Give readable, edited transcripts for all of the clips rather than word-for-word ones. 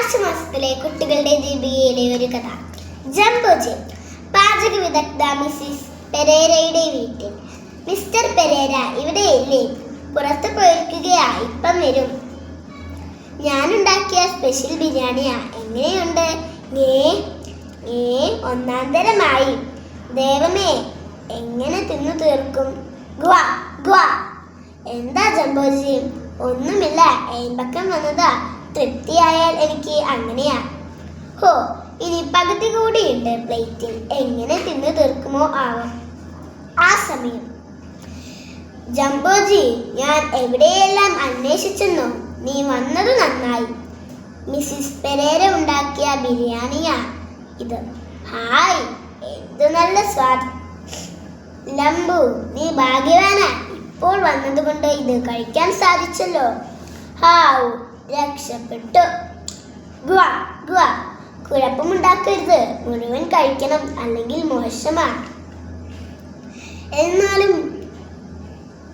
March മാസത്തിലെ കുട്ടികളുടെ ദീപികയിലെ ഒരു കഥ. Jumbo Jane. പാചക വിദഗ്ധ മിസ്സിസ് പെരേരയുടെ വീട്ടിൽ. മിസ്റ്റർ പെരേര ഇവിടെയില്ലേ? പുറത്ത് പോയിരിക്കുകയാ, ഇപ്പം വരും. ഞാനുണ്ടാക്കിയ സ്പെഷ്യൽ ബിരിയാണിയാ. എങ്ങനെയുണ്ട്? ഒന്നാം തരമായി. ദൈവമേ, എങ്ങനെ തിന്നു തീർക്കും? ഗ്വാ ഗ്വാ. എന്താ ജംബോജി? ഒന്നുമില്ല, ഏമ്പക്കം വന്നതാ. തൃപ്തിയായാൽ എനിക്ക് അങ്ങനെയാ. ഹോ, ഇനി പകുതി കൂടിയുണ്ട് പ്ലേറ്റിൽ. എങ്ങനെ തിന്നു തീർക്കുമോ ആവാം. ആ സമയം ജംബോജി, ഞാൻ എവിടെയെല്ലാം അന്വേഷിച്ചെന്നോ? നീ വന്നത് നന്നായി. മിസ്സിസ് പെരേര ഉണ്ടാക്കിയ ബിരിയാണിയാ ഇത്. ഹായ്, എന്ത് നല്ല സ്വാദ്. ലംബു, നീ ഭാഗ്യവാനാ. ഇപ്പോൾ വന്നതുകൊണ്ട് ഇത് കഴിക്കാൻ സാധിച്ചല്ലോ. ഹാവ്, രക്ഷപ്പെട്ടു. ഗ്വാ ഗ്വാ. കുഴപ്പമുണ്ടാക്കരുത്, മുഴുവൻ കഴിക്കണം, അല്ലെങ്കിൽ മോശമാണ്. എന്നാലും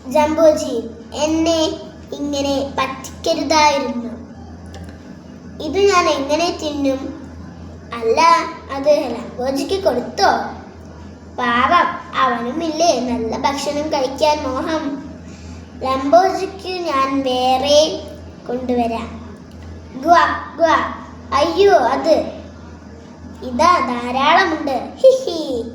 ജംബോജി, എന്നെ ഇങ്ങനെ പറ്റിക്കരുതായിരുന്നു. ഇത് ഞാൻ എങ്ങനെ തിന്നും? അല്ല, അത് ലംബോജിക്ക് കൊടുത്തോ? പാവം, അവനുമില്ലേ നല്ല ഭക്ഷണം കഴിക്കാൻ മോഹം. ലംബോജിക്ക് ഞാൻ വേറെ കൊണ്ടുവരാം. ഗ്വാ ഗ്വാ. അയ്യോ, അത് ഇതാ ധാരാളമുണ്ട്. ഹിഹി.